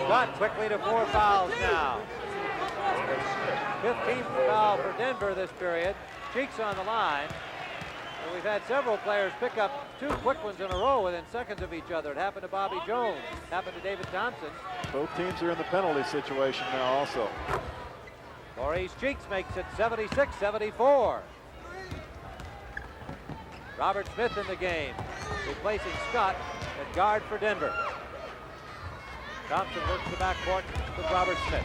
Scott quickly to 4 fouls now. 15th foul for Denver this period. Cheeks on the line. And we've had several players pick up 2 quick ones in a row within seconds of each other. It happened to Bobby Jones. It happened to David Thompson. Both teams are in the penalty situation now also. Maurice Cheeks makes it 76-74. Robert Smith in the game, replacing Scott at guard for Denver. Thompson works the backcourt with Robert Smith.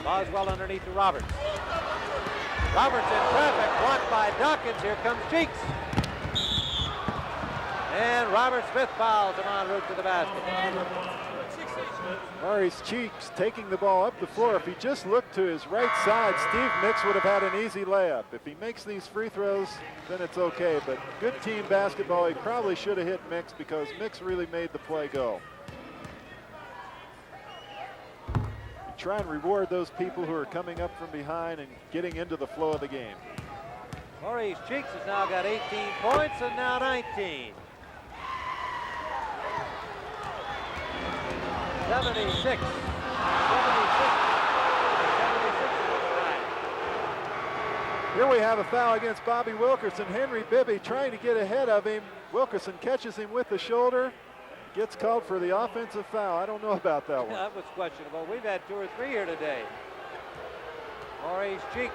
Boswell underneath to Roberts. Roberts in traffic, blocked by Dawkins. Here comes Cheeks. And Robert Smith fouls him en route to the basket. Maurice Cheeks taking the ball up the floor. If he just looked to his right side, Steve Mix would have had an easy layup. If he makes these free throws, then it's okay. But good team basketball. He probably should have hit Mix because Mix really made the play go. You try and reward those people who are coming up from behind and getting into the flow of the game. Maurice Cheeks has now got 18 points and now 19. 76. Here we have a foul against Bobby Wilkerson. Henry Bibby trying to get ahead of him. Wilkerson catches him with the shoulder. Gets called for the offensive foul. I don't know about that one. That was questionable. We've had 2 or 3 here today. Maurice Cheeks.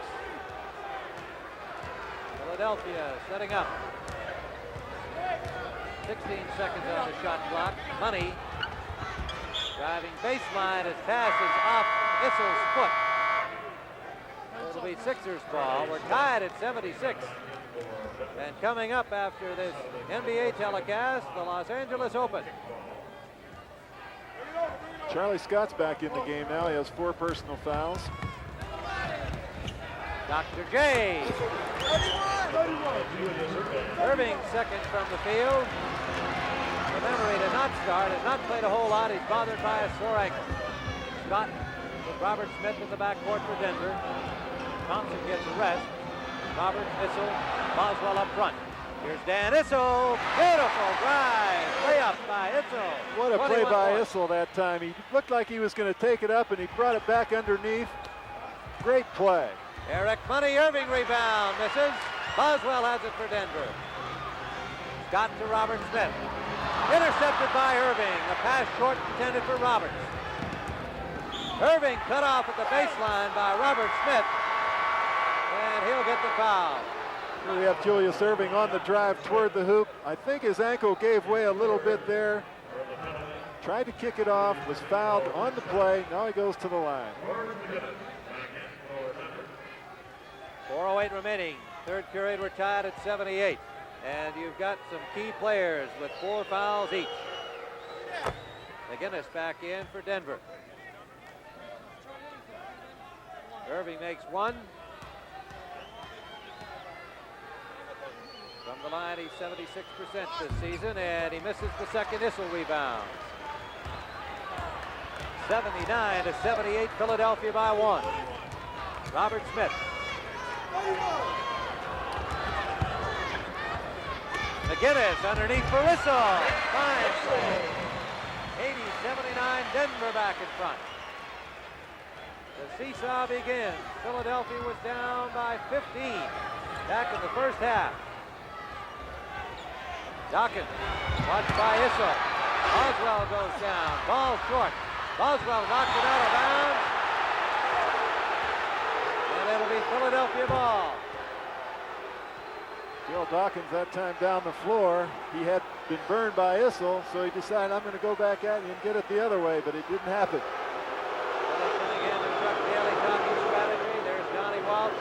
Philadelphia setting up. 16 seconds on the shot clock. Money driving baseline as pass is off Issel's foot. It'll be Sixers ball. We're tied at 76. And coming up after this NBA telecast, the Los Angeles Open. Charlie Scott's back in the game now. He has 4 personal fouls. Dr. J. Irving second from the field. Remember, he did not start, has not played a whole lot. He's bothered by a sore ankle. Scott with Robert Smith in the backcourt for Denver. Thompson gets a rest. Robert, Issel, Boswell up front. Here's Dan Issel. Beautiful drive. Layup by Issel. What a play by Issel that time. He looked like he was going to take it up, and he brought it back underneath. Great play. Eric Money Irving rebound. Misses. Boswell has it for Denver. Scott to Robert Smith. Intercepted by Irving. The pass short intended for Roberts. Irving cut off at the baseline by Robert Smith. And he'll get the foul. Here we have Julius Irving on the drive toward the hoop. I think his ankle gave way a little bit there. Tried to kick it off, was fouled on the play. Now he goes to the line. 4:08 remaining. Third period, we're tied at 78. And you've got some key players with 4 fouls each. McGinnis back in for Denver. Irving makes 1. From the line, he's 76% this season, and he misses the second. Issel rebounds. 79-78, Philadelphia by 1. Robert Smith. McGinnis underneath for Issel. Fine play. 80-79, Denver back in front. The seesaw begins. Philadelphia was down by 15 back in the first half. Dawkins, watched by Issel. Boswell goes down. Ball short. Boswell knocks it out of bounds. And it'll be Philadelphia ball. Joe Dawkins that time down the floor. He had been burned by Issel, so he decided, I'm going to go back at you and get it the other way, but it didn't happen. Coming in to Chuck Daly talking strategy. There's Donnie Walsh,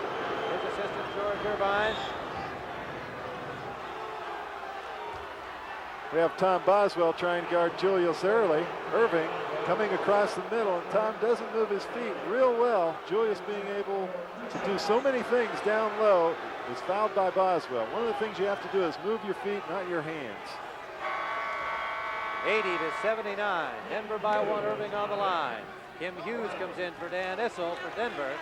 his assistant George Irvine. We have Tom Boswell trying to guard Julius Irving coming across the middle, and Tom doesn't move his feet real well. Julius being able to do so many things down low is fouled by Boswell. One of the things you have to do is move your feet, not your hands. 80-79, Denver by 1, Irving on the line. Kim Hughes comes in for Dan Issel for Denver.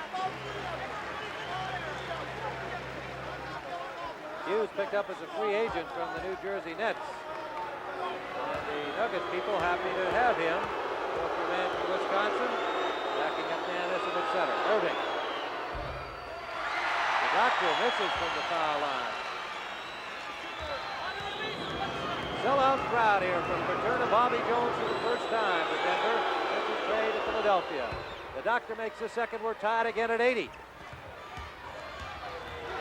Hughes picked up as a free agent from the New Jersey Nets. And the Nuggets people happy to have him. So if you're Walker misses from the foul line. Sellout crowd here from Paterna. Bobby Jones for the first time for Denver. This is Trey to Philadelphia. The doctor makes the second. We're tied again at 80.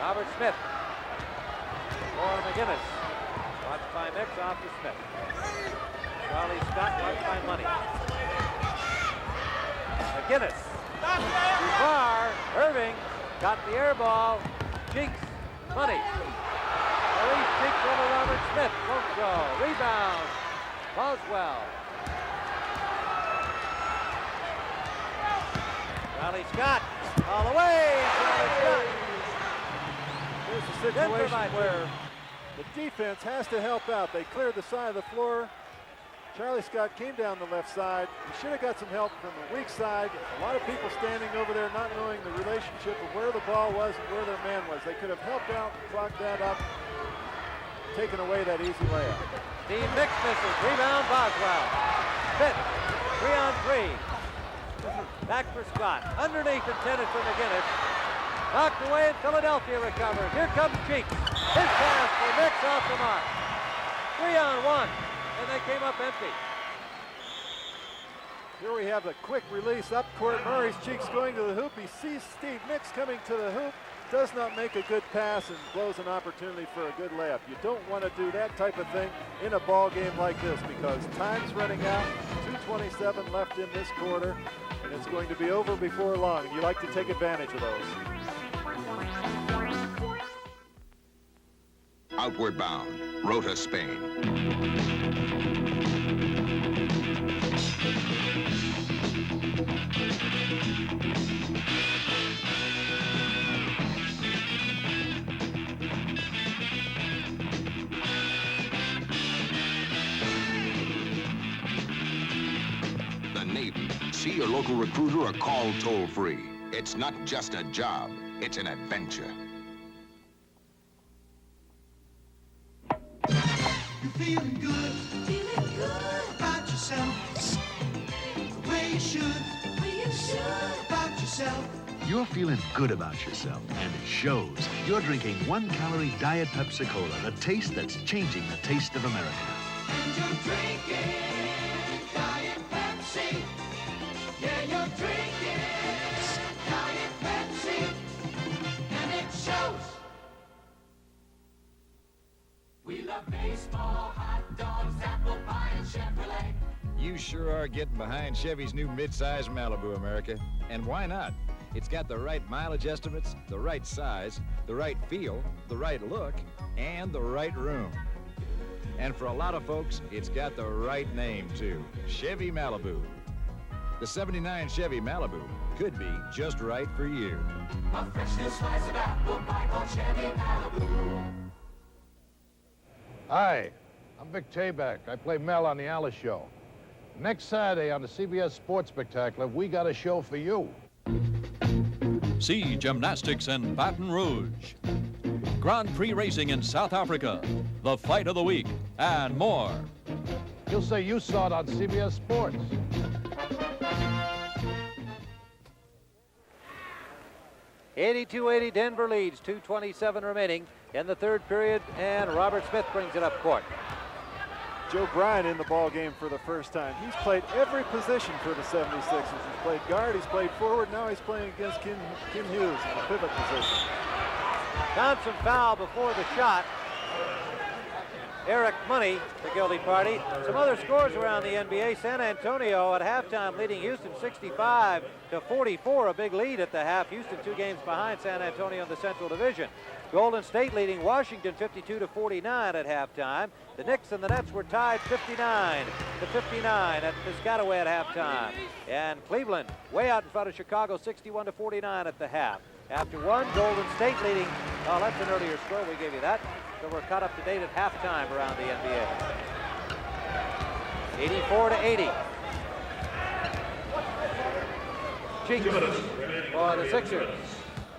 Robert Smith for McGinnis. Watched by Mix, off to Smith. Charlie Scott watched by Money. McGinnis. Too far. Irving got the air ball. Cheeks. Money. Maurice Cheeks over Robert Smith. Won't go. Rebound. Boswell. Charlie Scott. All the way. Charlie Scott. Here's a situation where the defense has to help out. They cleared the side of the floor. Charlie Scott came down the left side. He should have got some help from the weak side. A lot of people standing over there not knowing the relationship of where the ball was and where their man was. They could have helped out, clogged that up, taken away that easy layup. Steve Mix misses. Rebound Boswell. Smith. 3-on-3. Back for Scott. Underneath intended for McGinnis. Knocked away and Philadelphia recovers. Here comes Cheeks. His pass for Mix off the mark. 3-on-1. And they came up empty. Here we have a quick release up court. Maurice Cheeks going to the hoop. He sees Steve Mix coming to the hoop. Does not make a good pass and blows an opportunity for a good layup. You don't want to do that type of thing in a ball game like this because time's running out. 2:27 left in this quarter, and it's going to be over before long. You like to take advantage of those. Outward Bound, Rota, Spain. The Navy. See your local recruiter or call toll-free. It's not just a job, it's an adventure. Feeling good about yourself, the way you should about yourself. You're feeling good about yourself, and it shows. You're drinking 1-calorie Diet Pepsi Cola, the taste that's changing the taste of America. And you're drinking Diet Pepsi. Yeah, you're drinking Diet Pepsi, and it shows. We love baseball, hot dogs, apple pie, and Chevrolet. You sure are getting behind Chevy's new midsize Malibu, America. And why not? It's got the right mileage estimates, the right size, the right feel, the right look, and the right room. And for a lot of folks, it's got the right name, too. Chevy Malibu. The 79 Chevy Malibu could be just right for you. A fresh new slice of apple pie called Chevy Malibu. Hi, I'm Vic Tayback. I play Mel on The Alice Show. Next Saturday on the CBS Sports Spectacular, we got a show for you. See gymnastics in Baton Rouge, Grand Prix racing in South Africa, the fight of the week, and more. You'll say you saw it on CBS Sports. '82-80, Denver leads. 2:27 remaining in the third period, and Robert Smith brings it up court. Joe Bryant in the ball game for the first time. He's played every position for the 76ers. He's played guard, he's played forward, now he's playing against Kim Hughes in a pivot position. Thompson foul before the shot. Eric Money, the guilty party. Some other scores around the NBA. San Antonio at halftime leading Houston 65-44, a big lead at the half. Houston 2 games behind San Antonio in the Central Division. Golden State leading Washington 52-49 at halftime. The Knicks and the Nets were tied 59-59 at Piscataway at halftime. And Cleveland way out in front of Chicago 61-49 at the half. After one, Golden State leading, oh, that's an earlier score, we gave you that. So we're caught up to date at halftime around the NBA. 84-80. Cheeks for the Sixers.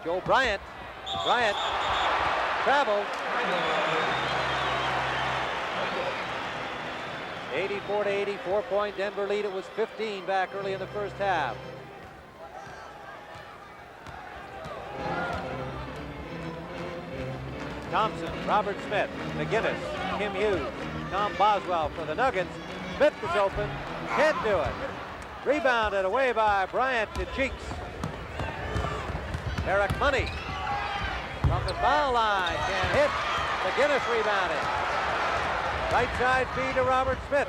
Joe Bryant. Bryant traveled. 84-80, 4-point Denver lead. It was 15 back early in the first half. Thompson, Robert Smith, McGinnis, Kim Hughes, Tom Boswell for the Nuggets. Smith is open, can't do it. Rebounded away by Bryant to Cheeks. Eric Money from the foul line can't hit. McGinnis rebounded. Right side feed to Robert Smith.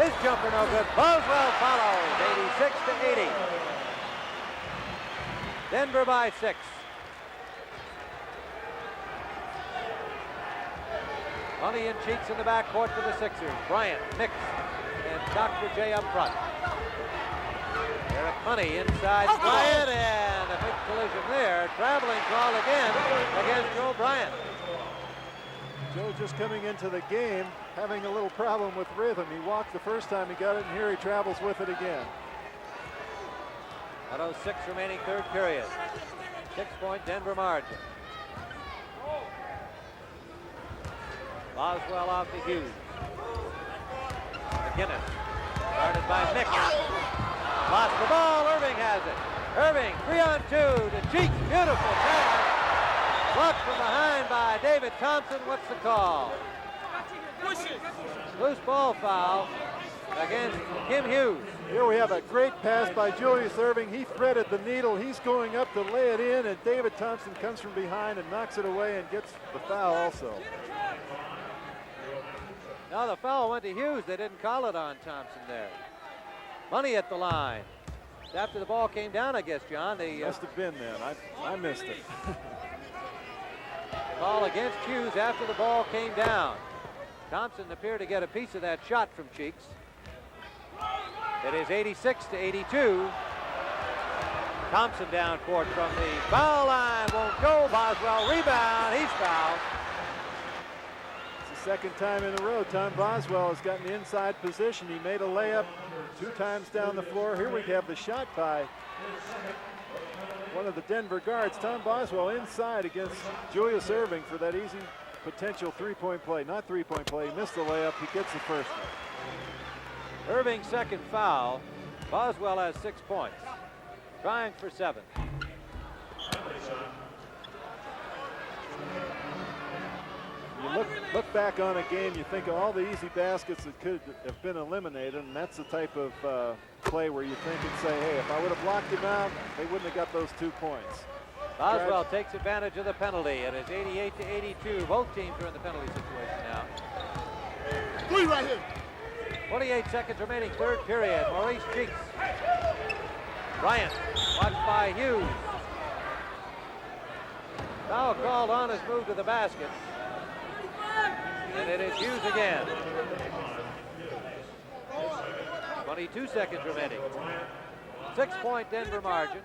His jumper no good. Boswell follows, 86 to 80. Denver by 6. Money and Cheeks in the backcourt for the Sixers. Bryant, Nix, and Dr. J up front. Eric Money inside Bryant, and a big collision there. Traveling call again against Joe Bryant. Joe just coming into the game, having a little problem with rhythm. He walked the first time he got it, and here he travels with it again. 1:06 remaining third period. 6-point Denver margin. Boswell off to Hughes. McGinnis, guarded by Nick. Lost the ball, Irving has it. Irving, 3-on-2 to Cheeks, beautiful pass. Blocked from behind by David Thompson, what's the call? Loose ball foul against Kim Hughes. Here we have a great pass by Julius Irving. He threaded the needle. He's going up to lay it in, and David Thompson comes from behind and knocks it away and gets the foul also. Now the foul went to Hughes. They didn't call it on Thompson there. Money at the line. After the ball came down, I guess, John. They must have been then. I missed it. Ball against Hughes after the ball came down. Thompson appeared to get a piece of that shot from Cheeks. It is 86 to 82. Thompson down court from the foul line. Won't go. Boswell rebound. He's fouled. It's the second time in a row Tom Boswell has gotten inside position. He made a layup 2 times down the floor. Here we have the shot by one of the Denver guards. Tom Boswell inside against Julius Irving for that easy potential three-point play. Not three-point play. He missed the layup. He gets the first one. Irving's second foul. Boswell has 6 points. Trying for 7. You look back on a game, you think of all the easy baskets that could have been eliminated, and that's the type of play where you think and say, hey, if I would have blocked him out, they wouldn't have got those 2 points. Boswell takes advantage of the penalty. It is 88 to 82. Both teams are in the penalty situation now. 3 right here. 28 seconds remaining, third period. Maurice Cheeks. Bryant, watched by Hughes. Foul called on his move to the basket. And it is Hughes again. 22 seconds remaining. 6-point Denver margin.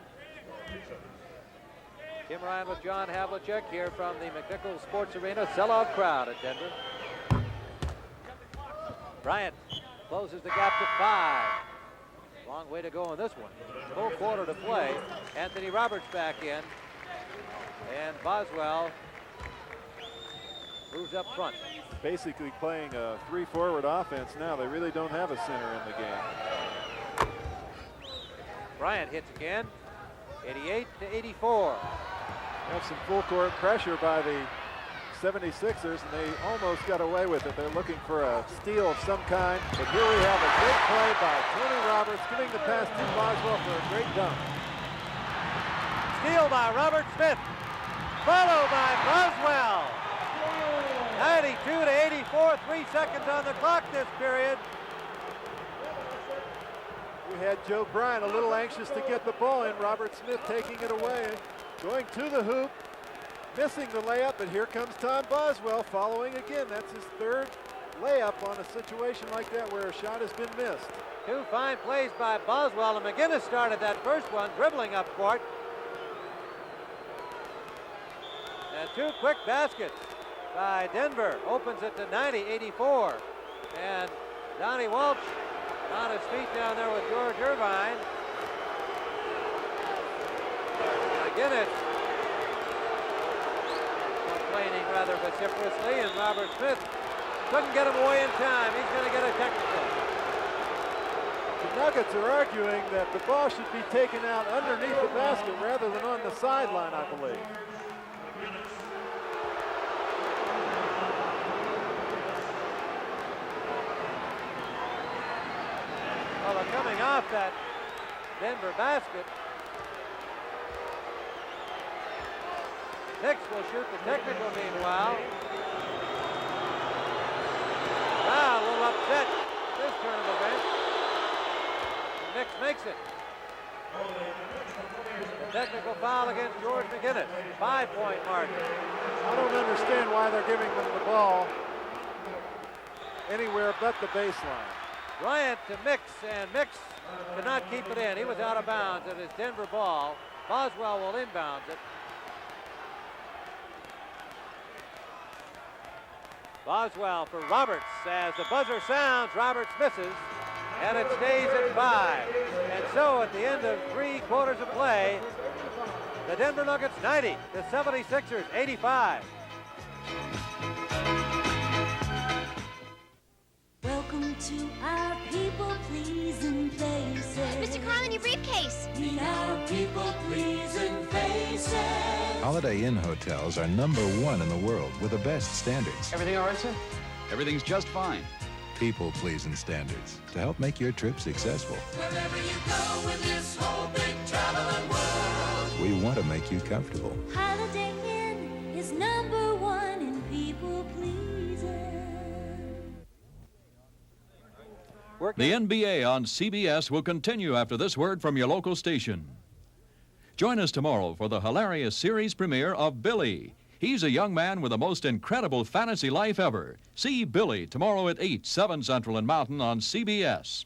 Kim Ryan with John Havlicek here from the McNichols Sports Arena. Sellout crowd at Denver. Bryant closes the gap to 5. Long way to go in this one. Full quarter to play. Anthony Roberts back in. And Boswell moves up front. Basically playing a 3-forward offense now. They really don't have a center in the game. Bryant hits again. 88 to 84. Have some full court pressure by the 76ers, and they almost got away with it. They're looking for a steal of some kind. But here we have a great play by Tony Roberts, giving the pass to Boswell for a great dunk. Steal by Robert Smith. Followed by Boswell. 92 to 84, 3 seconds on the clock this period. We had Joe Bryant a little anxious to get the ball in. Robert Smith taking it away, going to the hoop, missing the layup, but here comes Tom Boswell following again. That's his third layup on a situation like that where a shot has been missed. 2 fine plays by Boswell, and McGinnis started that first one, dribbling up court. And 2 quick baskets by Denver. Opens it to 90-84. And Donnie Walsh on his feet down there with George Irvine. McGinnis complaining rather vociferously, and Robert Smith couldn't get him away in time. He's going to get a technical. The Nuggets are arguing that the ball should be taken out underneath the basket rather than on the sideline, I believe. coming off that Denver basket. Nix will shoot the technical meanwhile. A little upset this turn of events. Nix makes it. Technical foul against George McGinnis. 5-point margin. I don't understand why they're giving them the ball anywhere but the baseline. Bryant to Mix, and Mix could not keep it in. He was out of bounds. It is Denver ball. Boswell will inbound it. Boswell for Roberts. As the buzzer sounds, Roberts misses, and it stays at 5. And so at the end of 3 quarters of play, the Denver Nuggets 90, the 76ers 85. Welcome to our people-pleasing places. Mr. Carlin, your briefcase. Meet our people-pleasing faces. Holiday Inn hotels are #1 in the world with the best standards. Everything all right, sir? Everything's just fine. People-pleasing standards to help make your trip successful. Wherever you go in this whole big traveling world, We want to make you comfortable. Holiday Inn is #1 in people-pleasing. The NBA on CBS will continue after this word from your local station. Join us tomorrow for the hilarious series premiere of Billy. He's a young man with the most incredible fantasy life ever. See Billy tomorrow at 8, 7 Central and Mountain on CBS.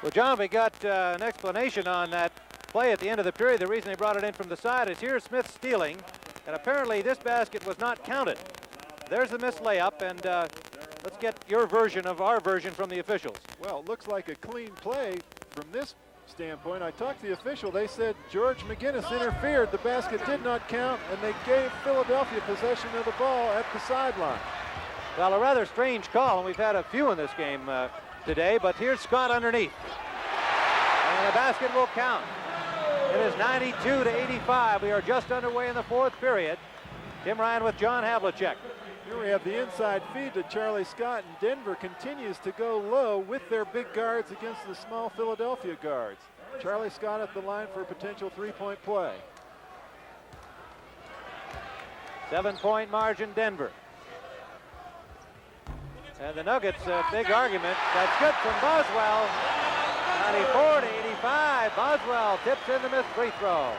Well, John, we got an explanation on that play at the end of the period. The reason they brought it in from the side is here's Smith stealing, and apparently this basket was not counted. There's the missed layup, and let's get your version of our version from the officials. Well, it looks like a clean play from this standpoint. I talked to the official. They said George McGinnis interfered. The basket did not count, and they gave Philadelphia possession of the ball at the sideline. Well, a rather strange call, and we've had a few in this game today, but here's Scott underneath. And the basket will count. It is 92-85. We are just underway in the 4th period. Tim Ryan with John Havlicek. Here we have the inside feed to Charlie Scott, and Denver continues to go low with their big guards against the small Philadelphia guards. Charlie Scott at the line for a potential 3-point play. 7-point margin, Denver. And the Nuggets, big argument. That's good from Boswell. 94-85. Boswell tips in the missed free throw.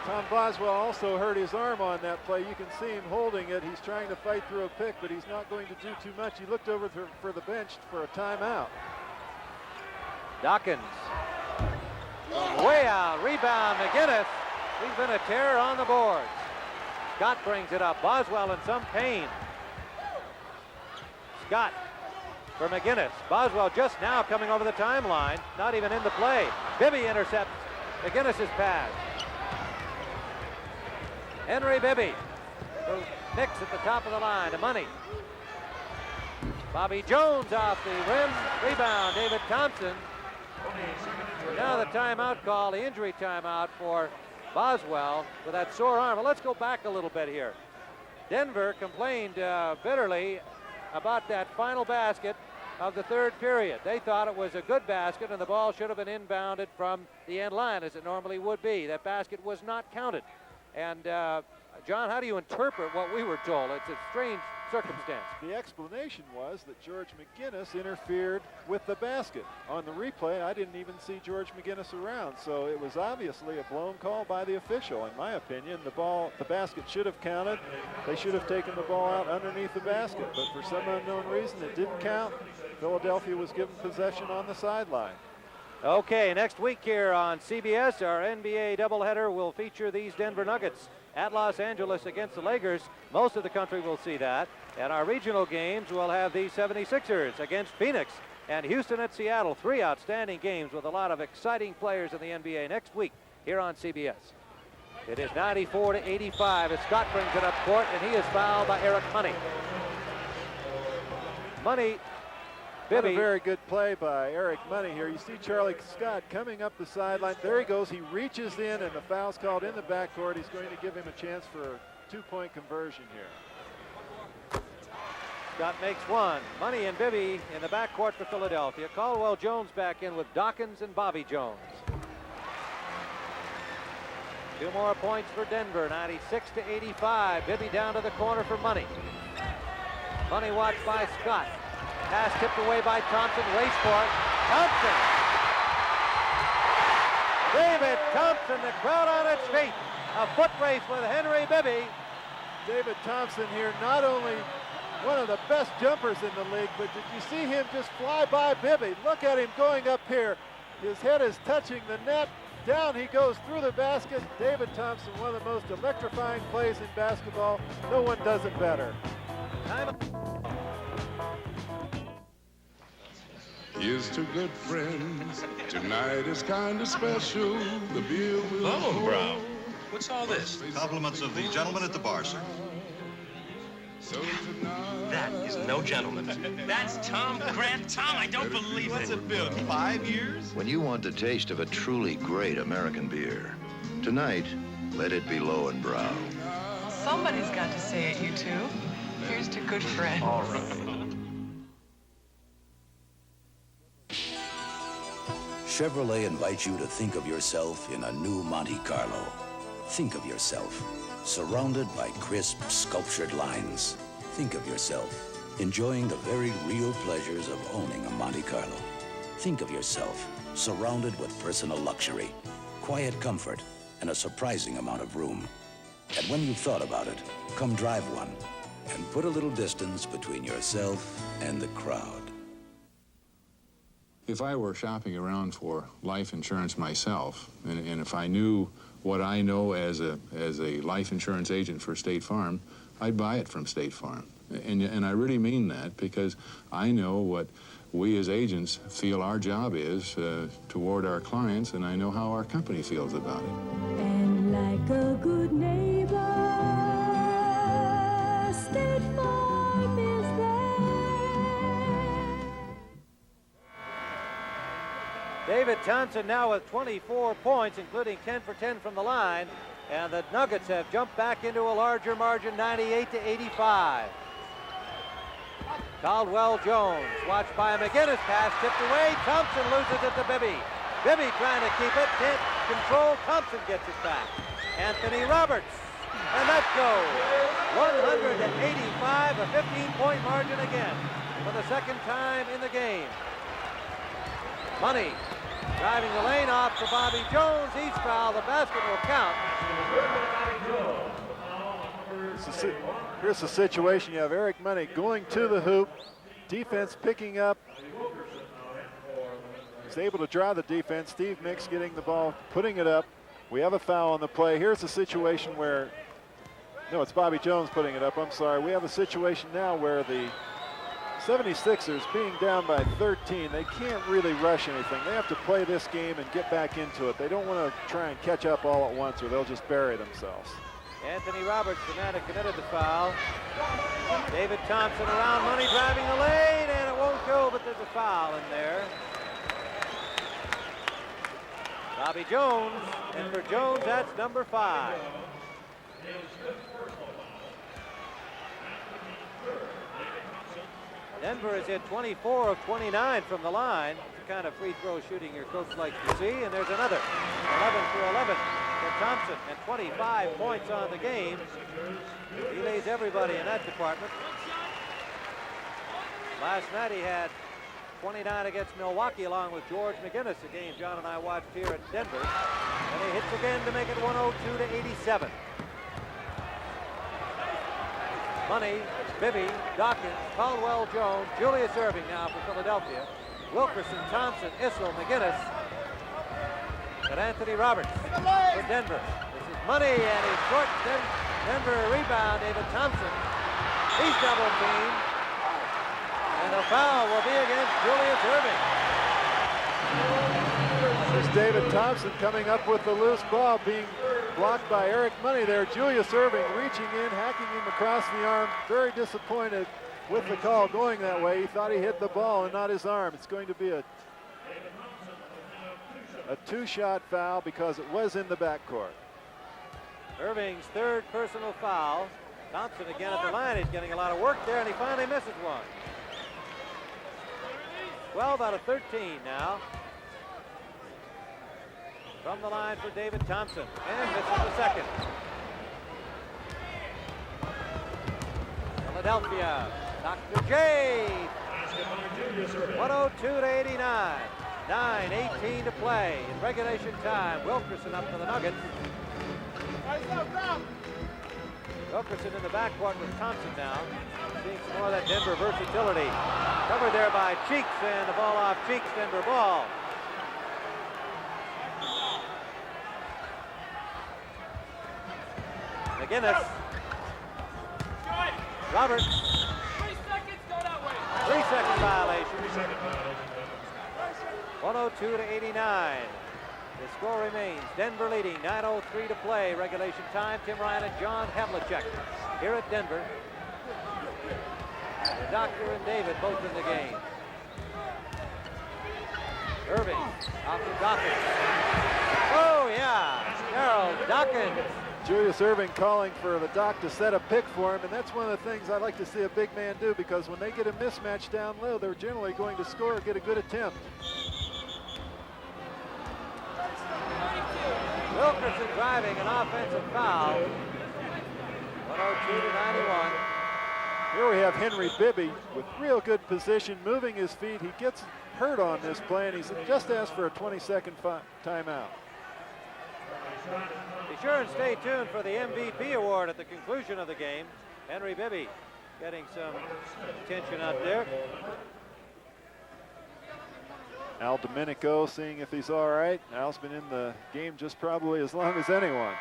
Tom Boswell also hurt his arm on that play. You can see him holding it. He's trying to fight through a pick, but he's not going to do too much. He looked over for the bench for a timeout. Dawkins. Way out. Rebound, McGinnis. He's been a terror on the boards. Scott brings it up. Boswell in some pain. Scott for McGinnis. Boswell just now coming over the timeline, not even in the play. Bibby intercepts McGinnis's pass. Henry Bibby. Nix at the top of the line to Money. Bobby Jones off the rim. Rebound, David Thompson. Now the timeout call, the injury timeout for Boswell with that sore arm. Well, let's go back a little bit here. Denver complained bitterly about that final basket of the 3rd period. They thought it was a good basket and the ball should have been inbounded from the end line as it normally would be. That basket was not counted. And John, how do you interpret what we were told? It's a strange circumstance. The explanation was that George McGinnis interfered with the basket. On the replay, I didn't even see George McGinnis around, so it was obviously a blown call by the official. In my opinion, the basket should have counted. They should have taken the ball out underneath the basket, but for some unknown reason, it didn't count. Philadelphia was given possession on the sideline. Okay, next week here on CBS, our NBA doubleheader will feature these Denver Nuggets at Los Angeles against the Lakers. Most of the country will see that. And our regional games will have the 76ers against Phoenix and Houston at Seattle. 3 outstanding games with a lot of exciting players in the NBA next week here on CBS. It is 94-85 as Scott brings it up court, and he is fouled by Eric Money. Money. What a very good play by Eric Money here. You see Charlie Scott coming up the sideline. There he goes. He reaches in, and the foul's called in the backcourt. He's going to give him a chance for a 2-point conversion here. Scott makes one. Money and Bibby in the backcourt for Philadelphia. Caldwell Jones back in with Dawkins and Bobby Jones. 2 more points for Denver, 96-85. Bibby down to the corner for Money. Money watched by Scott. Pass tipped away by Thompson. Race for it. Thompson. David Thompson, the crowd on its feet. A foot race with Henry Bibby. David Thompson here, not only one of the best jumpers in the league, but did you see him just fly by Bibby? Look at him going up here. His head is touching the net. Down he goes through the basket. David Thompson, one of the most electrifying plays in basketball. No one does it better. Here's to good friends. Tonight is kind of special. The beer will Oh, Brown. What's all this? Compliments of the gentleman at the bar, sir. So tonight. That is no gentleman. That's Tom Grant. Tom, I don't believe it. What's it been, 5 years? When you want the taste of a truly great American beer, tonight, let it be Lowenbrau. Somebody's got to say it, you two. Here's to good friends. All right. Chevrolet invites you to think of yourself in a new Monte Carlo. Think of yourself surrounded by crisp, sculptured lines. Think of yourself enjoying the very real pleasures of owning a Monte Carlo. Think of yourself surrounded with personal luxury, quiet comfort, and a surprising amount of room. And when you've thought about it, come drive one and put a little distance between yourself and the crowd. If I were shopping around for life insurance myself, and if I knew what I know as a life insurance agent for State Farm, I'd buy it from State Farm. And I really mean that, because I know what we as agents feel our job is toward our clients, and I know how our company feels about it. And like a good neighbor, State Farm is David Thompson now with 24 points, including 10 for 10 from the line. And the Nuggets have jumped back into a larger margin, 98-85. Caldwell Jones, watched by McGinnis, pass tipped away. Thompson loses it to Bibby. Bibby trying to keep it, can't control. Thompson gets it back. Anthony Roberts, and that goes. 185, a 15-point margin again for the second time in the game. Money driving the lane off to Bobby Jones. He's fouled. The basket will count. Here's the situation. You have Eric Money going to the hoop. Defense picking up. He's able to draw the defense. Steve Mix getting the ball, putting it up. We have a foul on the play. Here's a situation where, no, it's Bobby Jones putting it up. I'm sorry. We have a situation now where the 76ers being down by 13, they can't really rush anything. They have to play this game and get back into it. They don't want to try and catch up all at once, or they'll just bury themselves. Anthony Roberts, the man who committed the foul. David Thompson around Money, driving the lane, and it won't go, but there's a foul in there. Bobby Jones, and for Jones, that's number 5. Denver is hit 24 of 29 from the line. It's the kind of free throw shooting your coach likes to see. And there's another 11 for 11 for Thompson, and 25 points on the game. He leads everybody in that department. Last night he had 29 against Milwaukee along with George McGinnis, a game John and I watched here at Denver. And he hits again to make it 102-87. Money, Bibby, Dawkins, Caldwell Jones, Julius Erving now for Philadelphia. Wilkerson, Thompson, Issel, McGinnis, and Anthony Roberts for Denver. This is Money, and he's short. Denver rebound, David Thompson. He's double teamed. And the foul will be against Julius Erving. There's David Thompson coming up with the loose ball, being blocked by Eric Money there. Julius Erving reaching in, hacking him across the arm. Very disappointed with the call going that way. He thought he hit the ball and not his arm. It's going to be a two-shot foul because it was in the backcourt. Erving's third personal foul. Thompson again at the line. He's getting a lot of work there, and he finally misses one. 12 out of 13 now. From the line for David Thompson, and misses the second. Philadelphia, Dr. J. 102-89. 9:18 to play in regulation time. Wilkerson up to the Nuggets. Wilkerson in the backcourt with Thompson now. Seeing some more of that Denver versatility. Covered there by Cheeks, and the ball off Cheeks, Denver ball. McGinnis. Roberts. 3-second violation. 102-89. The score remains Denver leading, 9:03 to play, regulation time. Tim Ryan and John Havlicek here at Denver. The Doctor and David both in the game. Erving off to Dawkins. Oh yeah, Darryl Dawkins. Julius Erving calling for the Doc to set a pick for him, and that's one of the things I like to see a big man do, because when they get a mismatch down low, they're generally going to score or get a good attempt. Wilkerson driving an offensive foul. 102-91. Here we have Henry Bibby with real good position, moving his feet. He gets hurt on this play, and he's just asked for a 20-second timeout. Be sure and stay tuned for the MVP award at the conclusion of the game. Henry Bibby getting some attention out there. Al Domenico seeing if he's all right. Al's been in the game just probably as long as anyone.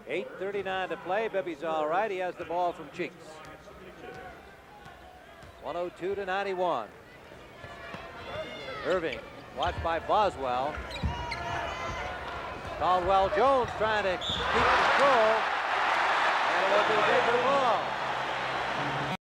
.8:39 to play. Bibby's all right. He has the ball from Cheeks. 102-91. Erving, watched by Boswell. Caldwell Jones trying to keep control. And it will be Denver ball.